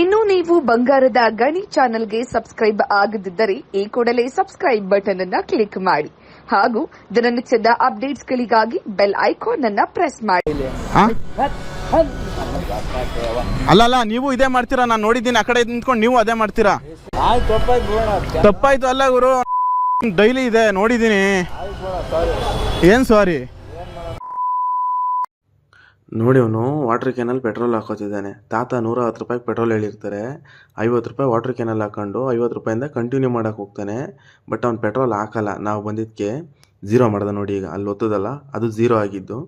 ಇನ್ನು ನೀವು ಬಂಗಾರದ ಗಣಿ ಚಾನೆಲ್ಗೆ ಸಬ್ಸ್ಕ್ರೈಬ್ ಆಗದಿದ್ದರೆ ಈ ಕೂಡಲೇ ಸಬ್ಸ್ಕ್ರೈಬ್ ಬಟನ್ ಅನ್ನು ಕ್ಲಿಕ್ ಮಾಡಿ ಹಾಗೂ ದಿನನಿತ್ಯದ ಅಪ್ಡೇಟ್ಸ್ಗಳಿಗಾಗಿ ಬೆಲ್ ಐಕಾನ್ ಅನ್ನು ಪ್ರೆಸ್ ಮಾಡಿ. ಅಲ್ಲ ನೀವು ಇದೇ ಮಾಡ್ತೀರಾ? ನಾನು ನೋಡಿದ್ದೀನಿ ಆ ಕಡೆ ನಿಂತ್ಕೊಂಡು ನೀವು ಅದೇ ಮಾಡ್ತೀರಾ? ತಪ್ಪಾಯ್ತು ಅಲ್ಲ ಗುರು, ಡೈಲಿ ಇದೆ ನೋಡಿದ್ದೀನಿ. ಏನು ಸಾರಿ ನೋಡಿ, ಅವನು ವಾಟರ್ ಕ್ಯಾನಲ್ಲಿ ಪೆಟ್ರೋಲ್ ಹಾಕೋತಿದ್ದಾನೆ. ತಾತ 110 ರೂಪಾಯಿಗೆ ಪೆಟ್ರೋಲ್ ಹೇಳಿರ್ತಾರೆ, 50 ರೂಪಾಯಿ ವಾಟರ್ ಕ್ಯಾನಲ್ಲಿ ಹಾಕೊಂಡು 50 ರೂಪಾಯಿಂದ ಕಂಟಿನ್ಯೂ ಮಾಡೋಕೆ ಹೋಗ್ತಾನೆ. ಬಟ್ ಅವ್ನು ಪೆಟ್ರೋಲ್ ಹಾಕಲ್ಲ. ನಾವು ಬಂದಿದ್ದಕ್ಕೆ 0 ಮಾಡ್ದೆ ನೋಡಿ. ಈಗ ಅಲ್ಲಿ ಒತ್ತದಲ್ಲ ಅದು 0 ಆಗಿದ್ದು.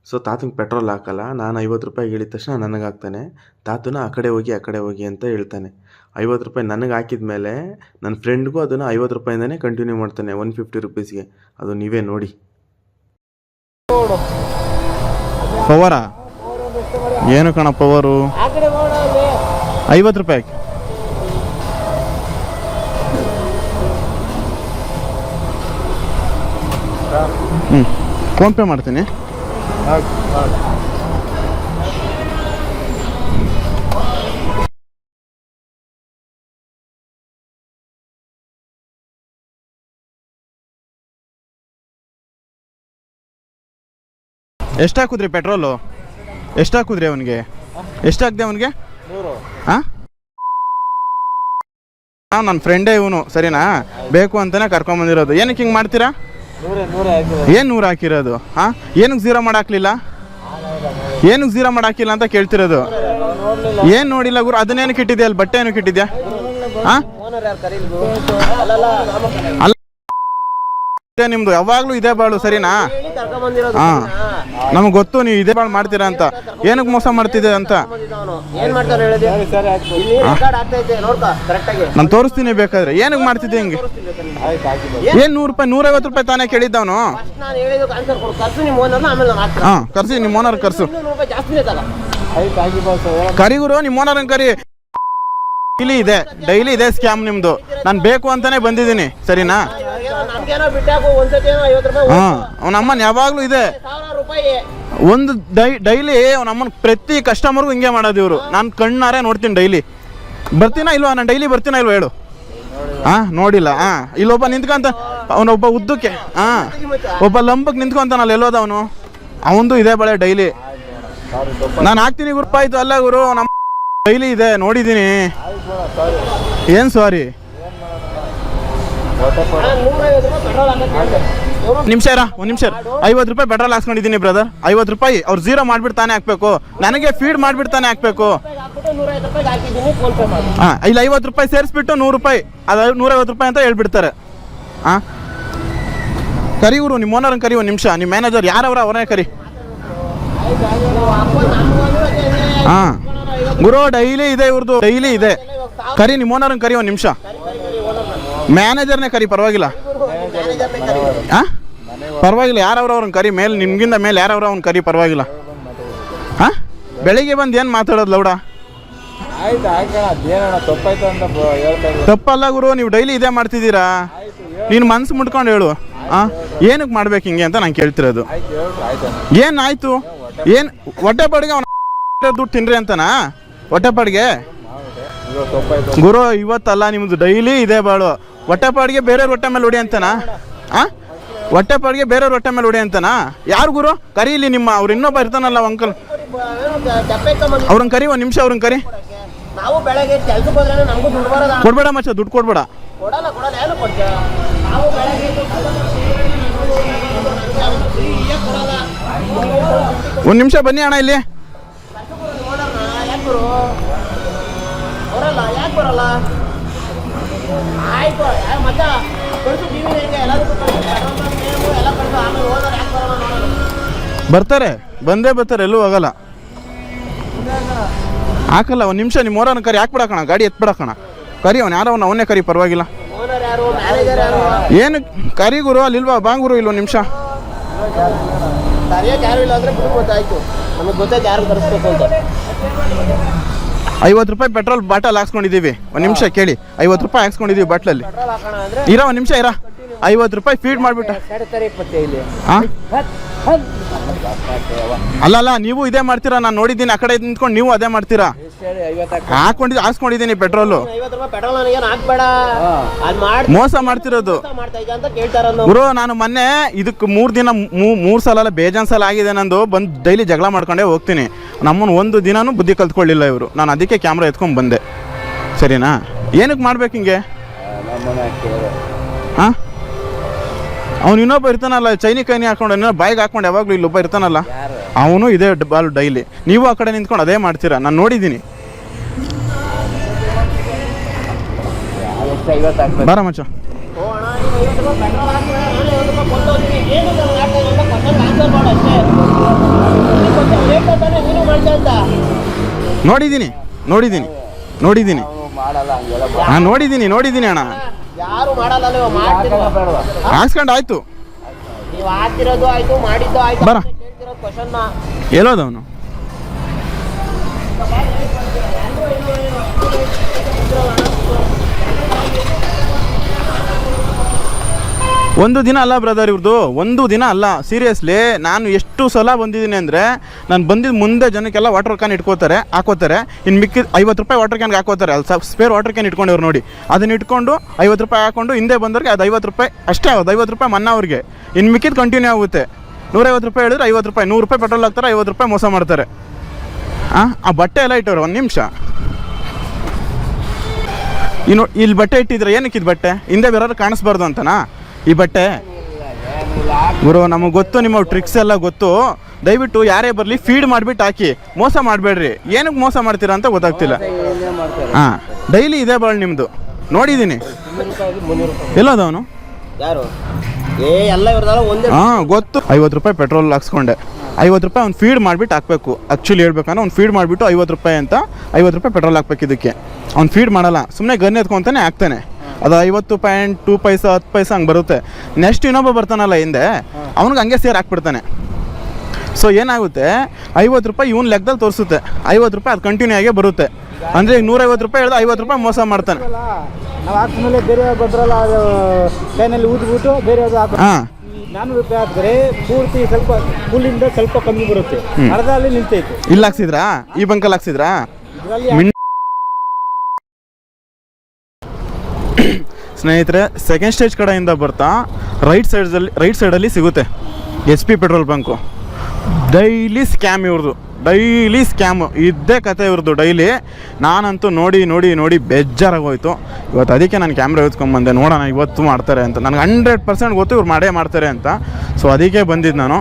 ಸೊ ತಾತಂಗೆ ಪೆಟ್ರೋಲ್ ಹಾಕಲ್ಲ. ನಾನು 50 ರೂಪಾಯಿಗೆ ಹೇಳಿದ ತಕ್ಷಣ ನನಗೆ ಹಾಕ್ತಾನೆ. ತಾತನ ಆ ಕಡೆ ಹೋಗಿ ಅಂತ ಹೇಳ್ತಾನೆ. 50 ರೂಪಾಯಿ ನನಗೆ ಹಾಕಿದ ಮೇಲೆ ನನ್ನ ಫ್ರೆಂಡ್ಗೂ ಅದನ್ನು 50 ರೂಪಾಯಿಂದನೇ ಕಂಟಿನ್ಯೂ ಮಾಡ್ತಾನೆ 150 ರೂಪೀಸ್ಗೆ. ಅದು ನೀವೇ ನೋಡಿ. ಪವರಾ ಏನು ಕಣ ಪವರು? 50 ರೂಪಾಯಿ ಫೋನ್ ಪೇ ಮಾಡ್ತೀನಿ. ಎಷ್ಟು ಹಾಕಿದ್ರಿ ಪೆಟ್ರೋಲು? ಎಷ್ಟು ಹಾಕಿದ್ರಿ ಅವನಿಗೆ? ಎಷ್ಟು ಹಾಕ್ದೆ ಅವನಿಗೆ? ಹಾಂ, ನನ್ನ ಫ್ರೆಂಡೇ ಇವನು, ಸರಿನಾ? ಬೇಕು ಅಂತಾನೆ ಕರ್ಕೊಂಬಂದಿರೋದು. ಏನಕ್ಕೆ ಹಿಂಗೆ ಮಾಡ್ತೀರಾ? ಏನು 100 ಹಾಕಿರೋದು? ಹಾಂ, ಏನಕ್ಕೆ 0 ಮಾಡಾಕ್ಲಿಲ್ಲ? ಏನಕ್ಕೆ 0 ಮಾಡಾಕಿಲ್ಲ ಅಂತ ಕೇಳ್ತಿರೋದು. ಏನು ನೋಡಿಲ್ಲ ಗುರು? ಅದನ್ನೇನಕ್ಕೆ ಇಟ್ಟಿದ್ಯಾ ಅಲ್ಲಿ? ಬಟ್ಟೆ ಏನಕ್ಕೆ ಇಟ್ಟಿದ್ಯಾ? ಹಾಂ, ಅಲ್ಲ ನಿಮ್ದು ಯಾವಾಗ್ಲೂ ಇದೇ ಬಾಳು, ಸರಿನಾ? ಹಾಂ, ನಮ್ಗೆ ಗೊತ್ತು ನೀವು ಇದೇ ಬಾಳು ಮಾಡ್ತೀರಾ ಅಂತ. ಏನಕ್ಕೆ ಮೋಸ ಮಾಡ್ತಿದ್ದೆ ಅಂತ ನಾನು ತೋರಿಸ್ತೀನಿ ಬೇಕಾದ್ರೆ. ಏನಕ್ಕೆ ಮಾಡ್ತಿದ್ದೆ ಹಿಂಗೆ? ಏನು 100 ರೂಪಾಯಿ 150 ರೂಪಾಯಿ ತಾನೇ ಕೇಳಿದ್ದವನು? ಹಾಂ, ಕರ್ಸಿ ನಿಮ್ಮ ಓನರ್ ಕರ್ಸು. ಕರಿ ಗುರು, ನಿಮ್ಮ ಓನರ್ನ ಕರಿ. ಡೈಲಿ ಇದೆ ಸ್ಕ್ಯಾಮ್ ನಿಮ್ದು. ನಾನು ಬೇಕು ಅಂತಾನೆ ಬಂದಿದ್ದೀನಿ, ಸರಿನಾ? ಹಾಂ, ಅವನಮ್ಮನ ಯಾವಾಗಲೂ ಇದೆ. ಒಂದು ಡೈಲಿ ಅವನಮ್ಮನ ಪ್ರತಿ ಕಸ್ಟಮರ್ಗೂ ಹಿಂಗೆ ಮಾಡೋದು ಇವರು. ನಾನು ಕಣ್ಣಾರೆ ನೋಡ್ತೀನಿ. ಡೈಲಿ ಬರ್ತೀನಾ ಇಲ್ವಾ? ನಾನು ಡೈಲಿ ಬರ್ತೀನಾ ಇಲ್ವಾ ಹೇಳು? ಹಾಂ, ನೋಡಿಲ್ಲ. ಹಾಂ, ಇಲ್ಲೊಬ್ಬ ನಿಂತ್ಕೊಂತ, ಅವನೊಬ್ಬ ಉದ್ದಕ್ಕೆ, ಹಾಂ, ಒಬ್ಬ ಲಂಬಕ್ಕೆ ನಿಂತ್ಕೊಂತಾನಲ್ಲ, ಎಲ್ಲೋದ ಅವನು? ಅವಂದು ಇದೇ ಬಳೆ ಡೈಲಿ. ನಾನು ಹಾಕ್ತೀನಿ ಗುರು. ಆಯ್ತು ಅಲ್ಲ ಗುರು, ನಮ್ಮ ಡೈಲಿ ಇದೆ ನೋಡಿದ್ದೀನಿ. ಏನು ಸಾರಿ ನಿಮಿಷ ಇರ, ಒಂದು ನಿಮಿಷ. 50 ರೂಪಾಯಿ ಪೆಟ್ರೋಲ್ ಹಾಕ್ಸ್ಕೊಂಡಿದ್ದೀನಿ ಬ್ರದರ್. 50 ರೂಪಾಯಿ ಅವ್ರು 0 ಮಾಡ್ಬಿಡ್ತಾನೆ ಹಾಕ್ಬೇಕು, ನನಗೆ ಫೀಡ್ ಮಾಡ್ಬಿಡ್ತಾನೆ ಹಾಕ್ಬೇಕು. ಹಾಂ, ಇಲ್ಲಿ 50 ರೂಪಾಯಿ ಸೇರಿಸ್ಬಿಟ್ಟು 100 ರೂಪಾಯಿ, ಅದು 150 ರೂಪಾಯಿ ಅಂತ ಹೇಳ್ಬಿಡ್ತಾರೆ. ಹಾಂ, ಕರಿ ಗುರು, ನಿಮ್ಮ ಓನರ್ನ ಕರಿ. ಒಂದು ನಿಮಿಷ, ನಿಮ್ಮ ಮ್ಯಾನೇಜರ್ ಯಾರವ್ರ ಅವರೇ ಕರಿ. ಹಾಂ ಗುರು, ಡೈಲಿ ಇದೆ ಇವ್ರದ್ದು, ಡೈಲಿ ಇದೆ. ಕರಿ ನಿಮ್ಮ ಓನರ್ನ ಕರಿ. ಒಂದು ನಿಮಿಷ, ಮ್ಯಾನೇಜರ್ನೇ ಕರಿ, ಪರವಾಗಿಲ್ಲ. ಹಾಂ, ಪರವಾಗಿಲ್ಲ, ಯಾರವ್ರ ಅವ್ರನ್ನ ಕರಿ. ಮೇಲೆ ನಿಮ್ಗಿಂತ ಮೇಲೆ ಯಾರವ್ರ ಅವ್ನ ಕರಿ, ಪರವಾಗಿಲ್ಲ. ಹಾಂ, ಬೆಳಿಗ್ಗೆ ಬಂದು ಏನು ಮಾತಾಡೋದು ಲೌಡ? ತಪ್ಪಲ್ಲ ಗುರು, ನೀವು ಡೈಲಿ ಇದೇ ಮಾಡ್ತಿದ್ದೀರಾ. ನೀನು ಮನ್ಸು ಮುಟ್ಕೊಂಡು ಹೇಳು. ಹಾಂ, ಏನಕ್ಕೆ ಮಾಡ್ಬೇಕು ಹಿಂಗೆ ಅಂತ ನಾನು ಕೇಳ್ತಿರೋದು. ಏನಾಯ್ತು? ಏನು ಹೊಟ್ಟೆ ಪಾಡಿಗೆ ಅವನ ದುಡ್ಡು ತಿನ್ರಿ ಅಂತನಾ? ಹೊಟ್ಟೆ ಪಾಡಿಗೆ ಗುರು, ಇವತ್ತಲ್ಲ ನಿಮ್ದು ಡೈಲಿ ಇದೆ ಬಾಳು. ಹೊಟ್ಟೆ ಪಾಡಿಗೆ ಬೇರೆಯವ್ರ ಹೊಟ್ಟೆ ಮೇಲೆ ಹೊಡಿ ಅಂತನಾ? ಹಾಂ, ಹೊಟ್ಟೆ ಪಾಡಿಗೆ ಬೇರೆಯವ್ರ ಹೊಟ್ಟೆ ಮೇಲೆ ಹೊಡಿ ಅಂತನಾ? ಯಾರು ಗುರು? ಕರಿ ಇಲ್ಲಿ ನಿಮ್ಮ ಅವ್ರು ಇನ್ನೊಬ್ಬ ಇರ್ತಾನಲ್ಲ ಅಂಕಲ್, ಅವ್ರನ್ನ ಕರಿ. ಒಂದು ನಿಮಿಷ, ಅವ್ರನ್ನ ಕರಿ. ಕೊಡ್ಬೇಡ ಮಚ್ಚ, ದುಡ್ಡು ಕೊಡ್ಬೇಡ. ಒಂದು ನಿಮಿಷ ಬನ್ನಿ ಅಣ್ಣ ಇಲ್ಲಿ. ಬರ್ತಾರೆ, ಬಂದೇ ಬರ್ತಾರೆ, ಎಲ್ಲೂ ಹೋಗಲ್ಲ. ಹಾಕಲ್ಲ. ಒಂದು ನಿಮಿಷ, ನಿಮ್ಮ ಓನರ್ನ ಕರಿ. ಹಾಕ್ಬಿಡಕಣ, ಗಾಡಿ ಎತ್ಬಿಡಕಣ. ಕರಿ, ಅವ್ನು ಯಾರೋ ಅವನ್ನೇ ಕರಿ, ಪರವಾಗಿಲ್ಲ. ಏನು ಕರಿ ಗುರು? ಅಲ್ಲಿ ಇಲ್ವಾ? ಬಾಂಗುರು ಇಲ್ಲ. ಒಂದು ನಿಮಿಷ. 50 ರೂಪಾಯಿ ಪೆಟ್ರೋಲ್ ಬಾಟಲ್ ಹಾಕ್ಸ್ಕೊಂಡಿದ್ದೀವಿ. ಒಂದು ನಿಮಿಷ ಕೇಳಿ. 50 ರೂಪಾಯಿ ಹಾಕ್ಸ್ಕೊಂಡಿದ್ದೀವಿ ಬಾಟ್ಲಲ್ಲಿ. ಇರೋ, ಒಂದು ನಿಮಿಷ ಇರ. 50 ರೂಪಾಯಿ ಫೀಡ್ ಮಾಡಿಬಿಟ್ಟು. ಹಾಂ, ಅಲ್ಲ ನೀವು ಇದೇ ಮಾಡ್ತೀರಾ? ನಾನು ನೋಡಿದ್ದೀನಿ ಆ ಕಡೆ ನಿಂತ್ಕೊಂಡು ನೀವು ಅದೇ ಮಾಡ್ತೀರಾ? ಹಾಕ್ಸ್ಕೊಂಡಿದ್ದೀನಿ ಪೆಟ್ರೋಲು. 50 ರೂಪಾಯಿ ಪೆಟ್ರೋಲ್ ನನಗೇನು ಹಾಕ್ಬೇಡ, ಅದು ಮೋಸ ಮಾಡ್ತಿರೋದು ಮಾಡ್ತಾ ಇದ್ದ ಅಂತ ಕೇಳ್ತಾರ ಗುರು. ನಾನು ಮೊನ್ನೆ ಇದಕ್ಕೆ 3 ದಿನ 3 ಸಲ ಅಲ್ಲ ಬೇಜಾನ್ ಸಲ ಆಗಿದೆ ನಂದು. ಬಂದು ಡೈಲಿ ಜಗಳ ಮಾಡ್ಕೊಂಡೇ ಹೋಗ್ತೀನಿ. ನಮ್ಮನ್ನು ಒಂದು ದಿನನೂ ಬುದ್ಧಿ ಕಲ್ತ್ಕೊಳ್ಳಿಲ್ಲ ಇವರು. ನಾನು ಅದಕ್ಕೆ ಕ್ಯಾಮ್ರಾ ಎತ್ಕೊಂಡು ಬಂದೆ. ಸರಿನಾ? ಏನಕ್ಕೆ ಮಾಡ್ಬೇಕು ಹಿಂಗೆ? ಹಾಂ, ಅವನು ಇನ್ನೊಬ್ಬ ಇರ್ತಾನಲ್ಲ, ಚೈನಿ ಕೈನಿ ಹಾಕೊಂಡು ಏನೋ ಬಾಯಿಗೆ ಹಾಕೊಂಡು ಯಾವಾಗಲೂ ಇಲ್ಲೊಬ್ಬ ಇರ್ತಾನಲ್ಲ, ಅವನು ಇದೇ ಬಾಲ್ ಡೈಲಿ. ನೀವು ಆ ಕಡೆ ನಿಂತ್ಕೊಂಡು ಅದೇ ಮಾಡ್ತೀರಾ, ನಾನು ನೋಡಿದ್ದೀನಿ. ಬಾರ ಮಚ್ಚ. ನೋಡಿದ್ದೀನಿ ನಾನು ನೋಡಿದ್ದೀನಿ ಅಣ್ಣ. ಯಾರು ಮಾಡಲ್ಲ, ನೀವು ಮಾಡ್ತಿರೋ ಹಾಕ್ಸ್ಕೊಂಡು ಆಯ್ತು, ನೀವು ಹಾಕ್ತಿರೋದು ಆಯ್ತು, ಮಾಡಿದ್ದು ಆಯ್ತು. ಬರ ಕೇಳ್ತಿರೋ ಕ್ವಶನ್ನ ಎಲ್ಲೋದವನು? ಒಂದು ದಿನ ಅಲ್ಲ ಬ್ರದರ್, ಇವ್ರದ್ದು ಒಂದು ದಿನ ಅಲ್ಲ. ಸೀರಿಯಸ್ಲಿ ನಾನು ಎಷ್ಟು ಸಲ ಬಂದಿದ್ದೀನಿ ಅಂದರೆ, ನಾನು ಬಂದಿದ್ದು ಮುಂದೆ ಜನಕ್ಕೆಲ್ಲ ವಾಟರ್ ಕ್ಯಾನ್ ಹಾಕೋತಾರೆ. ಇನ್ನು ಮಿಕ್ಕಿದ 50 ರೂಪಾಯಿ ವಾಟರ್ ಕ್ಯಾನ್ಗೆ ಹಾಕೋತಾರೆ. ಅಲ್ಲಿ ಸ್ಪೇರ್ ವಾಟರ್ ಕ್ಯಾನ್ ಇಟ್ಕೊಂಡವ್ರು ನೋಡಿ, ಅದನ್ನ ಇಟ್ಕೊಂಡು 50 ರೂಪಾಯಿ ಹಾಕೊಂಡು ಹಿಂದೆ ಬಂದವ್ರಿಗೆ ಅದು 50 ರೂಪಾಯಿ ಅಷ್ಟೇ ಆಗೋದು. 50 ರೂಪಾಯಿ ಮನ್ನಾ ಅವ್ರಿಗೆ. ಇನ್ನು ಮಿಕ್ಕಿದ್ದು ಕಂಟಿನ್ಯೂ ಆಗುತ್ತೆ. 150 ರೂಪಾಯಿ ಹೇಳಿದ್ರೆ 50 ರೂಪಾಯಿ, 100 ರೂಪಾಯಿ ಪೆಟ್ರೋಲ್ ಹಾಕ್ತಾರೆ, 50 ರೂಪಾಯಿ ಮೋಸ ಮಾಡ್ತಾರೆ. ಆ ಬಟ್ಟೆ ಎಲ್ಲ ಇಟ್ಟವ್ರು. ಒಂದು ನಿಮಿಷ, ಇನ್ನು ಇಲ್ಲಿ ಬಟ್ಟೆ ಇಟ್ಟಿದ್ರೆ ಏನಕ್ಕೆ? ಇದು ಬಟ್ಟೆ ಹಿಂದೆ ಬೇರೆಯವ್ರು ಕಾಣಿಸ್ಬಾರ್ದು ಅಂತನಾ ಈ ಬಟ್ಟೆ? ಗುರು, ನಮಗೆ ಗೊತ್ತು, ನಿಮ್ಮ ಟ್ರಿಕ್ಸ್ ಎಲ್ಲ ಗೊತ್ತು. ದಯವಿಟ್ಟು ಯಾರೇ ಬರಲಿ ಫೀಡ್ ಮಾಡಿಬಿಟ್ಟು ಹಾಕಿ, ಮೋಸ ಮಾಡಬೇಡ್ರಿ. ಏನಕ್ಕೆ ಮೋಸ ಮಾಡ್ತೀರಾ ಅಂತ ಗೊತ್ತಾಗ್ತಿಲ್ಲ. ಹಾಂ, ಡೈಲಿ ಇದೇ ಬಾಳ್ ನಿಮ್ಮದು, ನೋಡಿದ್ದೀನಿ. ಎಲ್ಲೋದವನು? ಯಾರು? ಎಲ್ಲ ಇವ್ರದಲ್ಲ ಒಂದೇ. ಹಾಂ ಗೊತ್ತು. 50 ರೂಪಾಯಿ ಪೆಟ್ರೋಲ್ ಹಾಕ್ಸ್ಕೊಂಡೆ. 50 ರೂಪಾಯಿ ಅವ್ನು ಫೀಡ್ ಮಾಡಿಬಿಟ್ಟು ಹಾಕಬೇಕು. ಆ್ಯಕ್ಚುಲಿ ಹೇಳ್ಬೇಕಂದ್ರೆ ಅವ್ನು ಫೀಡ್ ಮಾಡಿಬಿಟ್ಟು 50 ರೂಪಾಯಿ ಅಂತ 50 ರೂಪಾಯಿ ಪೆಟ್ರೋಲ್ ಹಾಕ್ಬೇಕು. ಇದಕ್ಕೆ ಅವ್ನು ಫೀಡ್ ಮಾಡಲ್ಲ, ಸುಮ್ಮನೆ ಗನ್ ಎತ್ಕೊತಾನೆ ಹಾಕ್ತಾನೆ. ಅದು 50.2 ಪೈಸೆ 10 ಪೈಸೆ ಹಂಗೆ ಬರುತ್ತೆ. ನೆಕ್ಸ್ಟ್ ಇನ್ನೊಬ್ಬ ಬರ್ತಾನಲ್ಲ ಹಿಂದೆ, ಅವ್ನಿಗೆ ಹಂಗೆ ಸೇರ್ ಹಾಕ್ಬಿಡ್ತಾನೆ. ಸೊ ಏನಾಗುತ್ತೆ, 50 ರೂಪಾಯಿ ಇವ್ನ ಲೆಕ್ಕದಲ್ಲಿ ತೋರಿಸುತ್ತೆ, 50 ರೂಪಾಯಿ ಅದು ಕಂಟಿನ್ಯೂ ಆಗೇ ಬರುತ್ತೆ. ಅಂದರೆ ಈಗ 150 ರೂಪಾಯಿ ಹೇಳಿದ್ರೆ 50 ರೂಪಾಯಿ ಮೋಸ ಮಾಡ್ತಾನೆ. ನಾವು ಹಾಕ್ಮೇಲೆ ಬೇರೆ ಗೊಬ್ಬರ ಕೈನಲ್ಲಿ ಊದ್ಬಿಟ್ಟು ಬೇರೆ ಹಾಂ 400 ರೂಪಾಯಿ ಹಾಕಿದ್ರೆ ಪೂರ್ತಿ ಸ್ವಲ್ಪ ಫುಲ್ಲಿಂದ ಸ್ವಲ್ಪ ಕಮ್ಮಿ ಬರುತ್ತೆ. ಅರ್ಧ ಅಲ್ಲಿ ನಿಲ್ತೈತೆ. ಇಲ್ಲಿ ಹಾಕ್ಸಿದ್ರಾ? ಈ ಬಂಕಲ್ಲಿ ಹಾಕ್ಸಿದ್ರಾ? ಸ್ನೇಹಿತರೆ, ಸೆಕೆಂಡ್ ಸ್ಟೇಜ್ ಕಡೆಯಿಂದ ಬರ್ತಾ ರೈಟ್ ಸೈಡಲ್ಲಿ ಸಿಗುತ್ತೆ HP petrol bunk. Daily scam ಇವ್ರದ್ದು, ಡೈಲಿ ಸ್ಕ್ಯಾಮು ಇದ್ದೇ ಕತೆ ಇವ್ರದ್ದು ಡೈಲಿ. ನಾನಂತೂ ನೋಡಿ ಬೇಜಾರಾಗೋಯ್ತು. ಇವತ್ತು ಅದಕ್ಕೆ ನಾನು ಕ್ಯಾಮ್ರಾ ಎತ್ಕೊಂಡ್ಬಂದೆ, ನೋಡೋಣ ಇವತ್ತು ಮಾಡ್ತಾರೆ ಅಂತ. ನನಗೆ 100% ಗೊತ್ತು ಇವ್ರು ಮಾಡೇ ಮಾಡ್ತಾರೆ ಅಂತ. ಸೊ ಅದಕ್ಕೆ ಬಂದಿದ್ದು ನಾನು.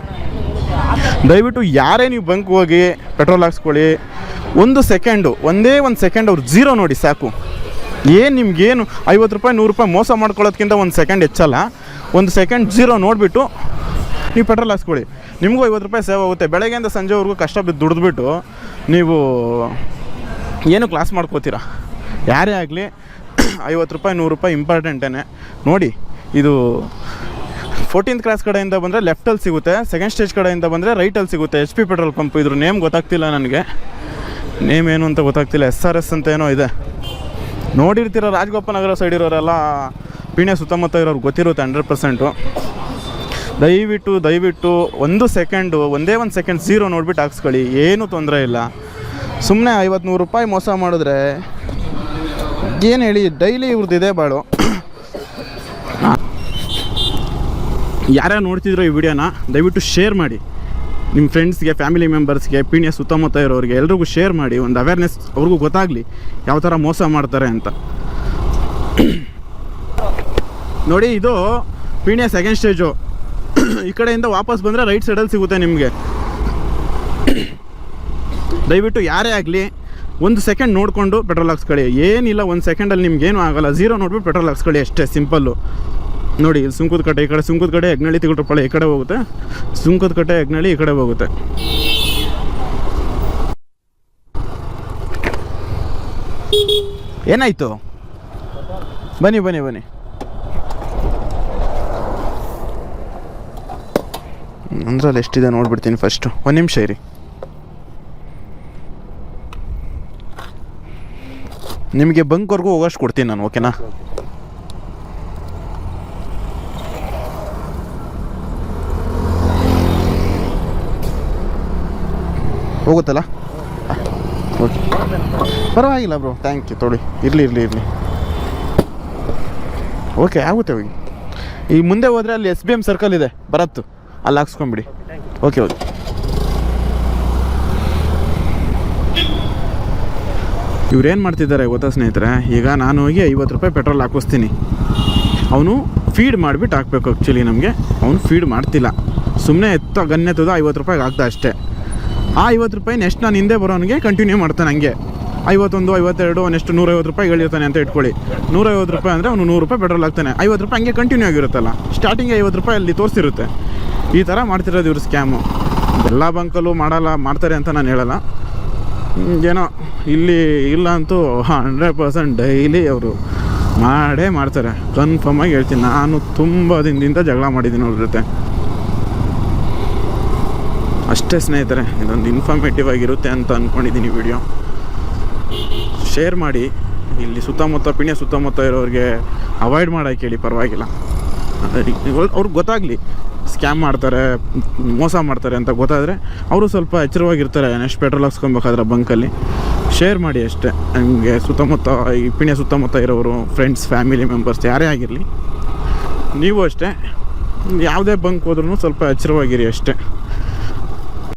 ದಯವಿಟ್ಟು ಯಾರೇ ನೀವು ಬಂಕ್ ಹೋಗಿ ಪೆಟ್ರೋಲ್ ಹಾಕ್ಸ್ಕೊಳ್ಳಿ, ಒಂದೇ ಒಂದು ಸೆಕೆಂಡ್ ಅವ್ರು ಝೀರೋ ನೋಡಿ ಸಾಕು. ಏನು ನಿಮ್ಗೇನು 50 ರೂಪಾಯಿ 100 ರೂಪಾಯಿ ಮೋಸ ಮಾಡ್ಕೊಳ್ಳೋದ್ಕಿಂತ ಒಂದು ಸೆಕೆಂಡ್ ಹೆಚ್ಚಲ್ಲ. ಒಂದು ಸೆಕೆಂಡ್ ಝೀರೋ ನೋಡಿಬಿಟ್ಟು ನೀವು ಪೆಟ್ರೋಲ್ ಹಾಕ್ಸ್ಕೊಳ್ಳಿ. ನಿಮಗೂ 50 ರೂಪಾಯಿ ಸೇವ್ ಆಗುತ್ತೆ. ಬೆಳಗ್ಗೆಯಿಂದ ಸಂಜೆವರೆಗೂ ಕಷ್ಟ ಬಿದ್ದು ದುಡಿದ್ಬಿಟ್ಟು ನೀವು ಏನು ಕ್ಲಾಸ್ ಮಾಡ್ಕೋತೀರಾ? ಯಾರೇ ಆಗಲಿ 50 ರೂಪಾಯಿ 100 ರೂಪಾಯಿ ಇಂಪಾರ್ಟೆಂಟೇ ನೋಡಿ. ಇದು 14th ಕ್ರಾಸ್ ಕಡೆಯಿಂದ ಬಂದರೆ ಲೆಫ್ಟಲ್ಲಿ ಸಿಗುತ್ತೆ, ಸೆಕೆಂಡ್ ಸ್ಟೇಜ್ ಕಡೆಯಿಂದ ಬಂದರೆ ರೈಟಲ್ಲಿ ಸಿಗುತ್ತೆ. HP petrol pump. ಇದ್ರ ನೇಮ್ ಗೊತ್ತಾಗ್ತಿಲ್ಲ ನನಗೆ, ನೇಮ್ ಏನು ಅಂತ ಗೊತ್ತಾಗ್ತಿಲ್ಲ. SRS ಅಂತ ಏನೋ ಇದೆ. ನೋಡಿರ್ತೀರ, ರಾಜಗೋಪಾಲ್ ನಗರ ಸೈಡ್ ಇರೋರೆಲ್ಲ, ಪೀಣ್ಯ ಸುತ್ತಮುತ್ತ ಇರೋರು ಗೊತ್ತಿರುತ್ತೆ 100%. ದಯವಿಟ್ಟು ಒಂದೇ ಒಂದು ಸೆಕೆಂಡ್ ಝೀರೋ ನೋಡ್ಬಿಟ್ಟು ಹಾಕ್ಸ್ಕೊಳ್ಳಿ, ಏನೂ ತೊಂದರೆ ಇಲ್ಲ. ಸುಮ್ಮನೆ 50-100 ರೂಪಾಯಿ ಮೋಸ ಮಾಡಿದ್ರೆ ಏನು ಹೇಳಿ? ಡೈಲಿ ಇವ್ರದ್ದು ಇದೆ ಬಾಳು. ಯಾರ್ಯಾರು ನೋಡ್ತಿದ್ರು ಈ ವಿಡಿಯೋನ ದಯವಿಟ್ಟು ಶೇರ್ ಮಾಡಿ ನಿಮ್ಮ ಫ್ರೆಂಡ್ಸ್ಗೆ, ಫ್ಯಾಮಿಲಿ ಮೆಂಬರ್ಸ್ಗೆ, ಪೀಣ್ಯ ಸುತ್ತಮುತ್ತ ಇರೋರಿಗೆ ಎಲ್ರಿಗೂ ಶೇರ್ ಮಾಡಿ. ಒಂದು ಅವೇರ್ನೆಸ್ ಅವ್ರಿಗೂ ಗೊತ್ತಾಗಲಿ ಯಾವ ಥರ ಮೋಸ ಮಾಡ್ತಾರೆ ಅಂತ. ನೋಡಿ, ಇದು ಪೀಣ್ಯ ಸೆಕೆಂಡ್ ಸ್ಟೇಜು. ಈ ಕಡೆಯಿಂದ ವಾಪಸ್ ಬಂದರೆ ರೈಟ್ ಸೈಡಲ್ಲಿ ಸಿಗುತ್ತೆ ನಿಮಗೆ. ದಯವಿಟ್ಟು ಯಾರೇ ಆಗಲಿ ಒಂದು ಸೆಕೆಂಡ್ ನೋಡಿಕೊಂಡು ಪೆಟ್ರೋಲ್ ಹಾಕ್ಸ್ಕೊಳ್ಳಿ. ಏನಿಲ್ಲ, ಒಂದು ಸೆಕೆಂಡಲ್ಲಿ ನಿಮ್ಗೇನು ಆಗೋಲ್ಲ. ಝೀರೋ ನೋಡ್ಬಿಟ್ಟು ಪೆಟ್ರೋಲ್ ಹಾಕ್ಸ್ಕೊಳ್ಳಿ ಅಷ್ಟೇ, ಸಿಂಪಲ್ಲು. ನೋಡಿ, ಇಲ್ಲಿ ಸುಂಕದಕಟ್ಟೆ, ಈ ಕಡೆ ಸುಂಕದಕಟ್ಟೆ, ಹೆಗ್ನಳ್ಳಿ ತಿಗುಟಪಾಳ್ಯ ಈ ಕಡೆ ಹೋಗುತ್ತೆ, ಸುಂಕದಕಟ್ಟೆ ಹೆಗ್ನಳ್ಳಿ ಈ ಕಡೆ ಹೋಗುತ್ತೆ. ಏನಾಯಿತು? ಬನ್ನಿ. ಅಂದ್ರಲ್ಲಿ ಎಷ್ಟಿದೆ ನೋಡ್ಬಿಡ್ತೀನಿ ಫಸ್ಟು. ಒಂದು ನಿಮಿಷ ಇರಿ. ನಿಮಗೆ ಬಂಕ್ವರೆಗೂ ಹೋಗೋಷ್ಟು ಕೊಡ್ತೀನಿ ನಾನು, ಓಕೆನಾ? ಹೋಗುತ್ತಲ್ಲ? ಓಕೆ. ಪರವಾಗಿಲ್ಲ ಬ್ರೋ, ಥ್ಯಾಂಕ್ ಯು. ತೊಳಿ, ಇರಲಿ. ಓಕೆ, ಆಗುತ್ತೆ ಹೋಗಿ. ಈ ಮುಂದೆ ಹೋದರೆ ಅಲ್ಲಿ SBM ಸರ್ಕಲ್ ಇದೆ ಬರತ್ತು, ಅಲ್ಲಿ ಹಾಕ್ಸ್ಕೊಂಬಿಡಿ. ಓಕೆ. ಇವ್ರೇನು ಮಾಡ್ತಿದ್ದಾರೆ ಗೊತ್ತಾ ಸ್ನೇಹಿತರೆ, ಈಗ ನಾನು ಹೋಗಿ 50 ರೂಪಾಯಿ ಪೆಟ್ರೋಲ್ ಹಾಕಿಸ್ತೀನಿ, ಅವನು ಫೀಡ್ ಮಾಡಿಬಿಟ್ಟು ಹಾಕಬೇಕು. ಆ್ಯಕ್ಚುಲಿ ನಮಗೆ ಅವನು ಫೀಡ್ ಮಾಡ್ತಿಲ್ಲ, ಸುಮ್ಮನೆ ಗನ್ನೆತ್ತದ 50 ರೂಪಾಯಿಗೆ ಹಾಕ್ದ ಅಷ್ಟೇ. ಆ 50 ರೂಪಾಯಿ ನೆಕ್ಸ್ಟ್ ನಾನು ಹಿಂದೆ ಬರೋನಿಗೆ ಕಂಟಿನ್ಯೂ ಮಾಡ್ತಾನೆ ಹಂಗೆ. 51, 52, ನೆಕ್ಸ್ಟ್ 150 ರೂಪಾಯಿ ಹೇಳಿರ್ತಾನೆ ಅಂತ ಇಟ್ಕೊಳ್ಳಿ. 150 ರೂಪಾಯಿ ಅಂದರೆ ಅವನು 100 ರೂಪಾಯಿ ಪೆಟ್ರೋಲ್ ಹಾಕ್ತಾನೆ, 50 ರೂಪಾಯಿ ಹಂಗೆ ಕಂಟಿನ್ಯೂ ಆಗಿರುತ್ತಲ್ಲ. ಸ್ಟಾರ್ಟಿಂಗ್ 50 ರೂಪಾಯಿ ಅಲ್ಲಿ ತೋರಿಸಿರುತ್ತೆ. ಈ ಥರ ಮಾಡ್ತಿರೋದು ಇವ್ರ ಸ್ಕ್ಯಾಮು. ಎಲ್ಲ ಬಂಕಲ್ಲೂ ಮಾಡ್ತಾರೆ ಅಂತ ನಾನು ಹೇಳಲ್ಲ, ಏನೋ ಇಲ್ಲಿ ಇಲ್ಲ ಅಂತೂ 100% ಡೈಲಿ ಅವರು ಮಾಡೇ ಮಾಡ್ತಾರೆ. ಕನ್ಫರ್ಮಾಗಿ ಹೇಳ್ತೀನಿ, ನಾನು ತುಂಬ ದಿನದಿಂದ ಜಗಳ ಮಾಡಿದ್ದೀನಿ ಅವ್ರ ಜೊತೆ. ಅಷ್ಟೇ ಸ್ನೇಹಿತರೆ, ಇದೊಂದು ಇನ್ಫಾರ್ಮೇಟಿವ್ ಆಗಿರುತ್ತೆ ಅಂತ ಅಂದ್ಕೊಂಡಿದ್ದೀನಿ ವಿಡಿಯೋ. ಶೇರ್ ಮಾಡಿ. ಇಲ್ಲಿ ಸುತ್ತಮುತ್ತ ಸುತ್ತಮುತ್ತ ಇರೋರಿಗೆ ಅವಾಯ್ಡ್ ಮಾಡೋಕ್ಕೆ ಹೇಳಿ, ಪರವಾಗಿಲ್ಲ. ಅವ್ರಿಗೆ ಗೊತ್ತಾಗಲಿ ಸ್ಕ್ಯಾಮ್ ಮಾಡ್ತಾರೆ, ಮೋಸ ಮಾಡ್ತಾರೆ ಅಂತ ಗೊತ್ತಾದರೆ ಅವರು ಸ್ವಲ್ಪ ಎಚ್ಚರವಾಗಿರ್ತಾರೆ. ನೆಕ್ಸ್ಟ್ ಪೆಟ್ರೋಲ್ ಹಾಕ್ಸ್ಕೊಬೇಕಾದ್ರೆ ಬಂಕಲ್ಲಿ ಶೇರ್ ಮಾಡಿ ಅಷ್ಟೇ. ನಿಮಗೆ ಸುತ್ತಮುತ್ತ ಈ ಸುತ್ತಮುತ್ತ ಇರೋರು, ಫ್ರೆಂಡ್ಸ್, ಫ್ಯಾಮಿಲಿ ಮೆಂಬರ್ಸ್ ಯಾರೇ ಆಗಿರಲಿ, ನೀವು ಅಷ್ಟೇ ಯಾವುದೇ ಬಂಕ್ ಹೋದ್ರೂ ಸ್ವಲ್ಪ ಎಚ್ಚರವಾಗಿರಿ ಅಷ್ಟೇ.